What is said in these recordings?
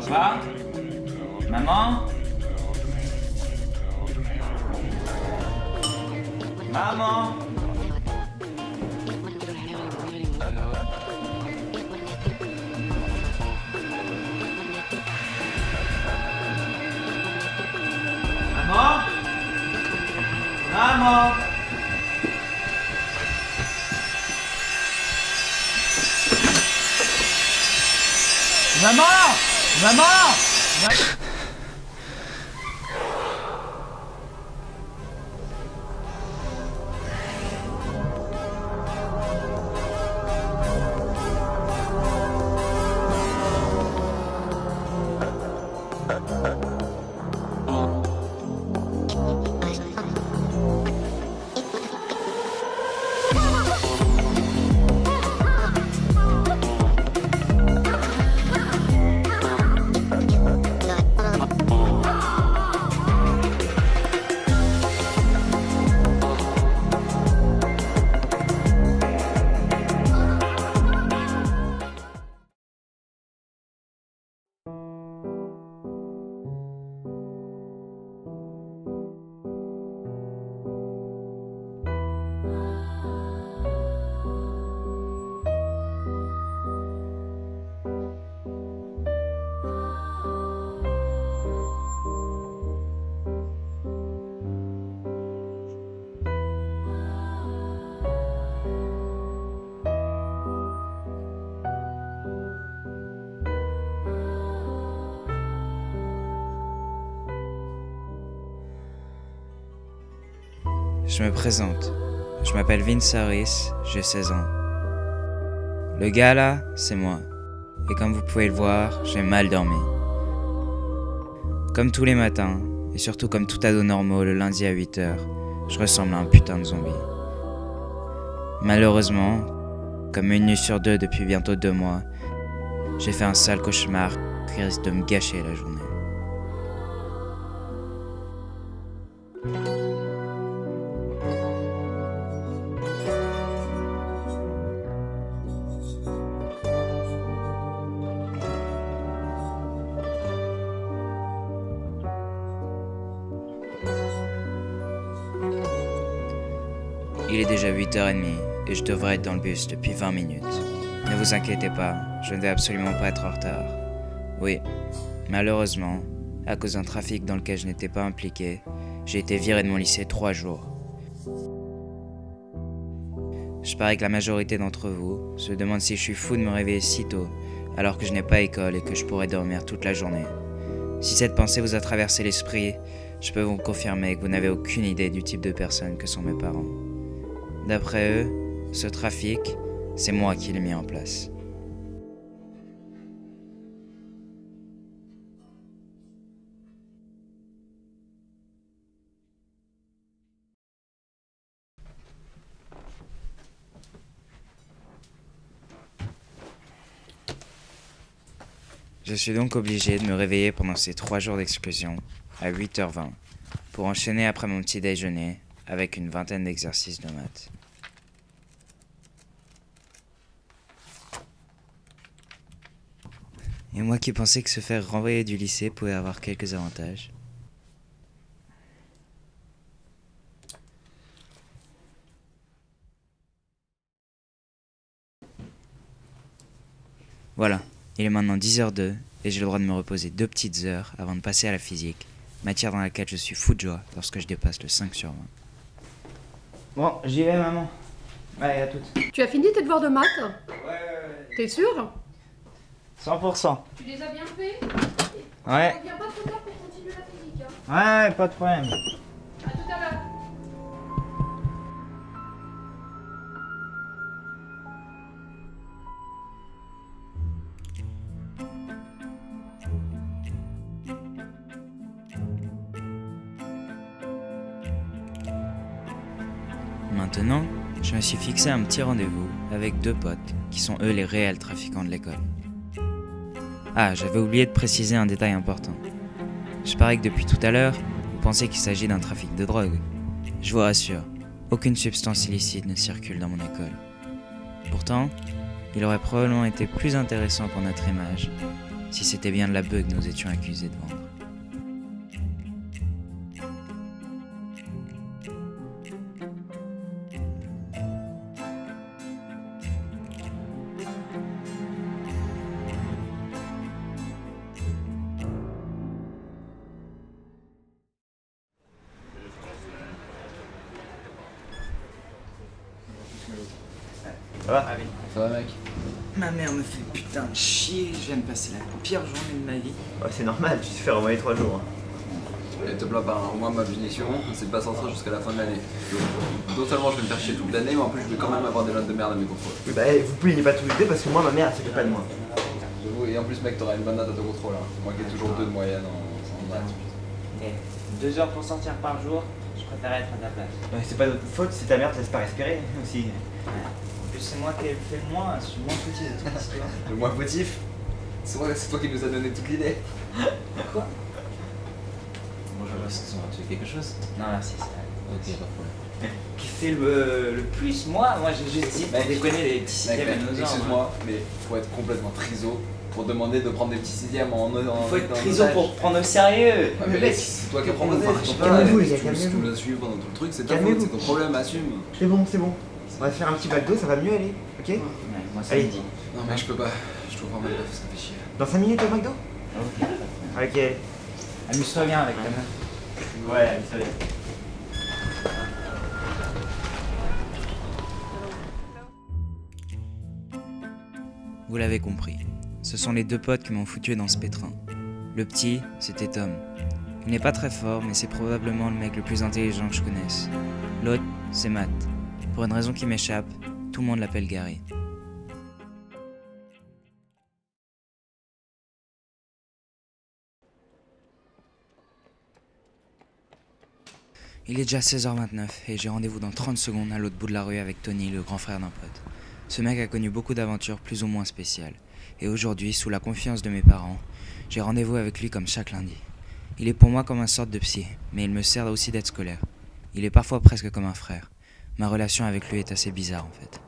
va? Maman? Maman? Maman? Maman? Maman! Maman! Je me présente. Je m'appelle Vince Harris, j'ai 16 ans. Le gars là, c'est moi. Et comme vous pouvez le voir, j'ai mal dormi. Comme tous les matins, et surtout comme tout ado normaux le lundi à 8h, je ressemble à un putain de zombie. Malheureusement, comme une nuit sur deux depuis bientôt 2 mois, j'ai fait un sale cauchemar qui risque de me gâcher la journée. Il est déjà 8h30 et je devrais être dans le bus depuis 20 minutes. Ne vous inquiétez pas, je ne vais absolument pas être en retard. Oui, malheureusement, à cause d'un trafic dans lequel je n'étais pas impliqué, j'ai été viré de mon lycée 3 jours. Je parie que la majorité d'entre vous se demande si je suis fou de me réveiller si tôt, alors que je n'ai pas école et que je pourrais dormir toute la journée. Si cette pensée vous a traversé l'esprit, je peux vous confirmer que vous n'avez aucune idée du type de personne que sont mes parents. D'après eux, ce trafic, c'est moi qui l'ai mis en place. Je suis donc obligé de me réveiller pendant ces 3 jours d'exclusion à 8h20 pour enchaîner après mon petit déjeuner avec une vingtaine d'exercices de maths. Et moi qui pensais que se faire renvoyer du lycée pouvait avoir quelques avantages. Voilà, il est maintenant 10h02 et j'ai le droit de me reposer 2 petites heures avant de passer à la physique, matière dans laquelle je suis fou de joie lorsque je dépasse le 5/20. Bon, j'y vais maman. Allez, à toutes. Tu as fini tes devoirs de maths? Ouais. T'es sûr? 100%. Tu les as bien faits? Ouais. Reviens pas trop tard pour continuer la physique. Hein. Ouais, pas de problème. À tout à l'heure. Maintenant, je me suis fixé un petit rendez-vous avec 2 potes qui sont eux les réels trafiquants de l'école. Ah, j'avais oublié de préciser un détail important. Je parie que depuis tout à l'heure, vous pensez qu'il s'agit d'un trafic de drogue. Je vous rassure, aucune substance illicite ne circule dans mon école. Pourtant, il aurait probablement été plus intéressant pour notre image si c'était bien de la bœuf que nous étions accusés de vendre. Ça va? Ça va mec? Ma mère me fait putain de chier, je viens de passer la pire journée de ma vie. Ouais, c'est normal, tu te fais renvoyer 3 jours. Et te plains pas, hein. Moi ma punition c'est de pas sortir jusqu'à la fin de l'année. Non seulement je vais me faire chier toute l'année, mais en plus je vais quand même avoir des notes de merde à mes contrôles. Oui, bah vous plaignez pas tous les deux parce que moi ma mère elle s'occupe pas de moi. J'avoue, et en plus mec t'auras une bonne note à ton contrôle. Hein. Moi qui ai toujours 2 de moyenne en maths. Eh, 2 heures pour sortir par jour, je préfère être à ta place. Ouais, c'est pas notre faute si ta mère te laisse pas respirer aussi. En plus c'est moi qui ai fait le moins, je suis le moins foutu de toute l'histoire. Le moins fautif, c'est toi qui nous a donné toute l'idée. Quoi? Bonjour, est-ce qu'on va tuer quelque chose? Non merci, c'est vrai. Ok, pas de problème. Qui fait le plus? Moi j'ai juste dit, bah déconner les petits Mec, sixièmes à nos heures. excuse-moi, mais faut être complètement triso pour demander de prendre des petits sixièmes en Faut être triso pour prendre au sérieux. Ouais, mais mec, c'est toi qui as proposé. Calmez-vous, les gars, Tu calmez-vous. nous as suivi pendant tout le truc, c'est ta faute, Calmez-vous. c'est ton problème, assume. C'est bon, c'est bon. On va se faire un petit McDo, ça va mieux aller, ok? Ouais, moi ça Allez. me dit. Non, mais je peux pas, je trouve vraiment pas, ça me fait chier. Dans 5 minutes au McDo? Ok. Ok. Amuse-toi bien avec ta meuf. Ouais, ça va. Vous l'avez compris, ce sont les 2 potes qui m'ont foutu dans ce pétrin. Le petit, c'était Tom. Il n'est pas très fort, mais c'est probablement le mec le plus intelligent que je connaisse. L'autre, c'est Matt. Pour une raison qui m'échappe, tout le monde l'appelle Gary. Il est déjà 16h29 et j'ai rendez-vous dans 30 secondes à l'autre bout de la rue avec Tony, le grand frère d'un pote. Ce mec a connu beaucoup d'aventures plus ou moins spéciales. Et aujourd'hui, sous la confiance de mes parents, j'ai rendez-vous avec lui comme chaque lundi. Il est pour moi comme une sorte de psy, mais il me sert aussi d'être scolaire. Il est parfois presque comme un frère. Ma relation avec lui est assez bizarre en fait.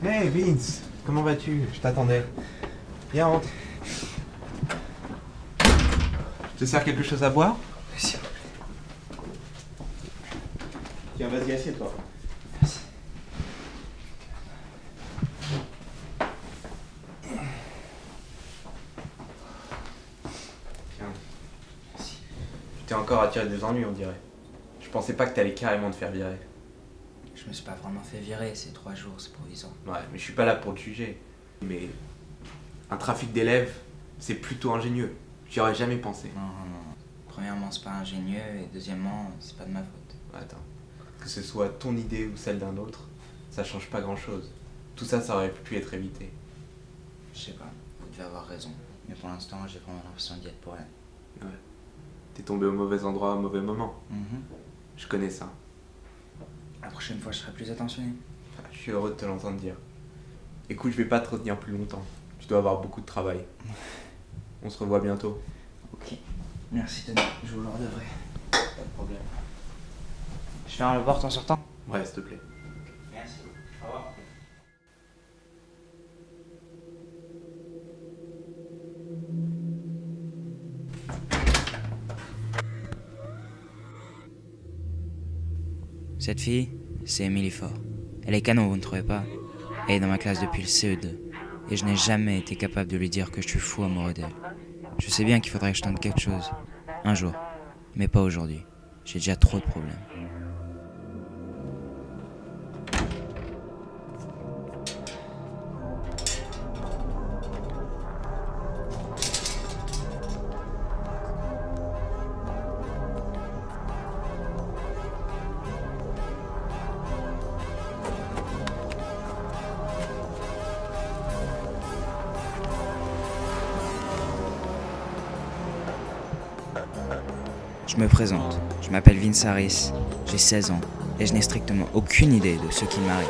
Hey Vince, comment vas-tu? Je t'attendais. Viens, rentre. Je te sers quelque chose à boire? Merci. Tiens, vas-y, assieds-toi. Tiens. Tu t'es encore attiré des ennuis, on dirait. Je pensais pas que t'allais carrément te faire virer. Je me suis pas vraiment fait virer, ces 3 jours, c'est provisoire. Ouais, mais je suis pas là pour te juger. Mais un trafic d'élèves, c'est plutôt ingénieux. J'y aurais jamais pensé. Non. Premièrement, c'est pas ingénieux, et deuxièmement, c'est pas de ma faute. Attends, que ce soit ton idée ou celle d'un autre, ça change pas grand-chose. Tout ça, ça aurait pu être évité. Je sais pas, vous devez avoir raison. Mais pour l'instant, j'ai vraiment l'impression d'y être pour elle. Ouais. T'es tombé au mauvais endroit au mauvais moment. Je connais ça. La prochaine fois, je serai plus attentionné. Enfin, je suis heureux de te l'entendre dire. Écoute, je vais pas te retenir plus longtemps. Tu dois avoir beaucoup de travail. On se revoit bientôt. Ok. Merci Tony, je vous le redevrai. Pas de problème. Je ferme la porte en sortant? Ouais, s'il te plaît. Merci. Au revoir. Cette fille, c'est Emily Faure. Elle est canon, vous ne trouvez pas? Elle est dans ma classe depuis le CE2. Et je n'ai jamais été capable de lui dire que je suis fou amoureux d'elle. Je sais bien qu'il faudrait que je tente quelque chose. Un jour. Mais pas aujourd'hui. J'ai déjà trop de problèmes. Je me présente, je m'appelle Vince Harris, j'ai 16 ans et je n'ai strictement aucune idée de ce qui m'arrive.